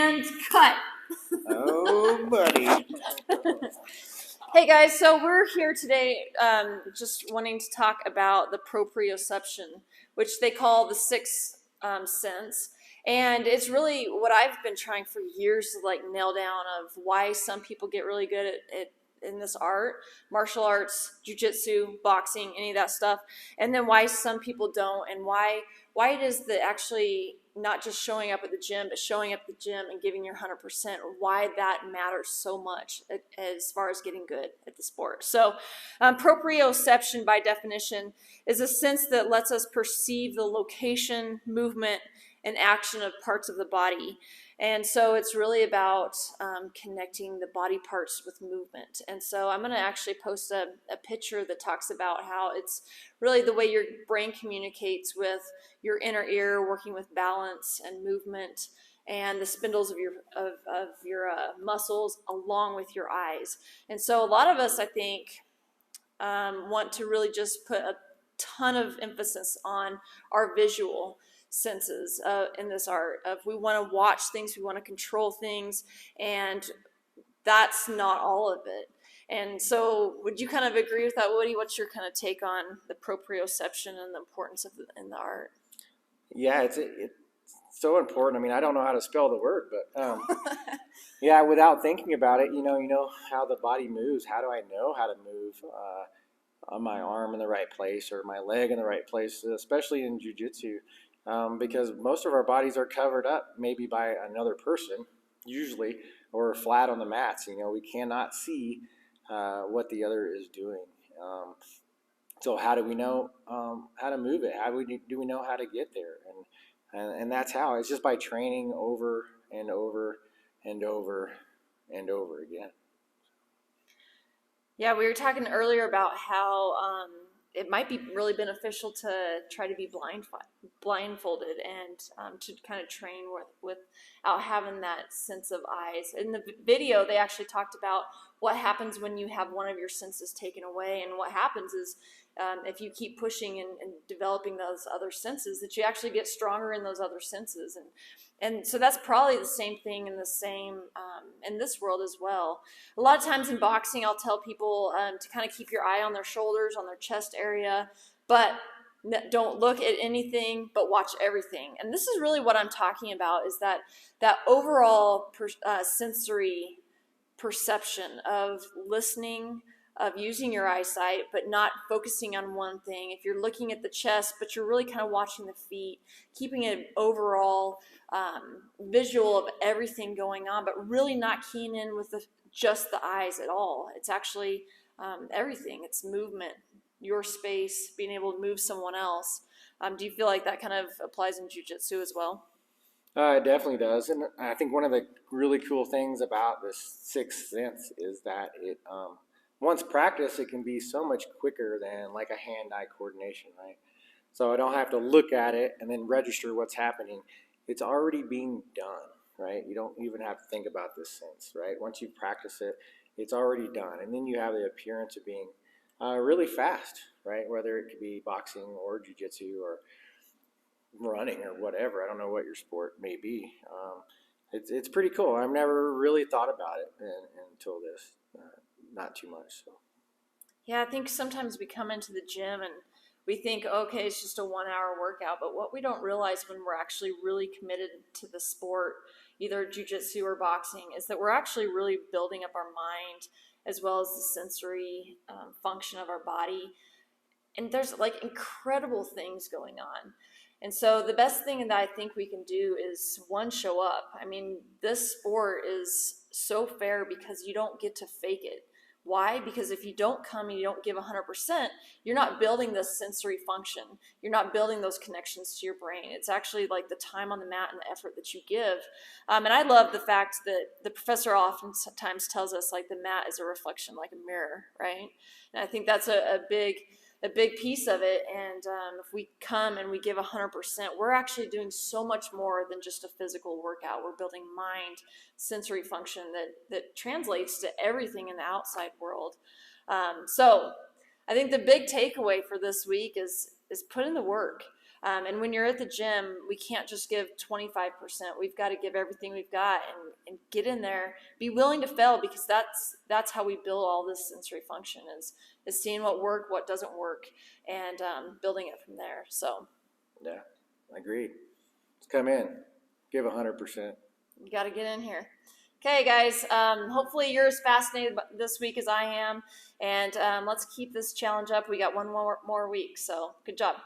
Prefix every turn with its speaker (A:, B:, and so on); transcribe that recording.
A: And cut.
B: Oh, buddy.
A: Hey guys, so we're here today just wanting to talk about the proprioception, which they call the sixth sense. And it's really what I've been trying for years to like nail down of why some people get really good at in this art, martial arts, jiu-jitsu, boxing, any of that stuff, and then why some people don't, and why it is that actually not just showing up at the gym, but showing up at the gym and giving your 100%, why that matters so much as far as getting good at the sport. So proprioception, by definition, is a sense that lets us perceive the location, movement, and action of parts of the body. And so it's really about connecting the body parts with movement. And so I'm going to actually post a picture that talks about how it's really the way your brain communicates with your inner ear, working with balance and movement, and the spindles of your muscles along with your eyes. And so a lot of us, I think, want to really just put a ton of emphasis on our visual senses in this art of we want to watch things, we want to control things, and that's not all of it. And so would you kind of agree with that, Woody? What's your kind of take on the proprioception and the importance of in the art?
B: Yeah, it's so important. I mean, I don't know how to spell the word, but yeah, without thinking about it, you know how the body moves. How do I know how to move on my arm in the right place or my leg in the right place, especially in jiu-jitsu? Because most of our bodies are covered up maybe by another person, usually, or flat on the mats. We cannot see what the other is doing. So how do we know how to move it? Do we know how to get there? And that's how. It's just by training over and over and over and over again.
A: Yeah, we were talking earlier about how it might be really beneficial to try to be blindfolded and to kind of train without having that sense of eyes. In the video, they actually talked about what happens when you have one of your senses taken away, and what happens is if you keep pushing and developing those other senses, that you actually get stronger in those other senses. And so that's probably the same thing in in this world as well. A lot of times in boxing, I'll tell people to kind of keep your eye on their shoulders, on their chest area, but don't look at anything, but watch everything. And this is really what I'm talking about, is that overall sensory perception of listening, of using your eyesight, but not focusing on one thing. If you're looking at the chest, but you're really kind of watching the feet, keeping an overall visual of everything going on, but really not keying in with just the eyes at all. It's actually everything. It's movement, your space, being able to move someone else. Do you feel like that kind of applies in jiu-jitsu as well?
B: It definitely does. And I think one of the really cool things about this sixth sense is that it once practiced, it can be so much quicker than like a hand-eye coordination, right? So I don't have to look at it and then register what's happening. It's already being done, right? You don't even have to think about this sense, right? Once you practice it, it's already done. And then you have the appearance of being really fast, right? Whether it could be boxing or jiu-jitsu or running or whatever. I don't know what your sport may be. It's pretty cool. I've never really thought about it until this. Not too much. So.
A: Yeah, I think sometimes we come into the gym and we think, okay, it's just a 1 hour workout. But what we don't realize when we're actually really committed to the sport, either jiu-jitsu or boxing, is that we're actually really building up our mind as well as the sensory function of our body. And there's like incredible things going on. And so the best thing that I think we can do is, one, show up. I mean, this sport is so fair because you don't get to fake it. Why? Because if you don't come and you don't give 100%, you're not building this sensory function. You're not building those connections to your brain. It's actually like the time on the mat and the effort that you give. And I love the fact that the professor oftentimes tells us like the mat is a reflection, like a mirror, right? And I think that's a big piece of it. And if we come and we give 100%, we're actually doing so much more than just a physical workout. We're building mind, sensory function that translates to everything in the outside world. So I think the big takeaway for this week is put in the work. And when you're at the gym, we can't just give 25%. We've got to give everything we've got and get in there. Be willing to fail, because that's how we build all this sensory function, is seeing what worked, what doesn't work, and building it from there. So
B: Yeah, agreed. Let's come in, give 100%.
A: you got to get in here. Okay, guys, hopefully you're as fascinated this week as I am, and let's keep this challenge up. We got one more week, so good job.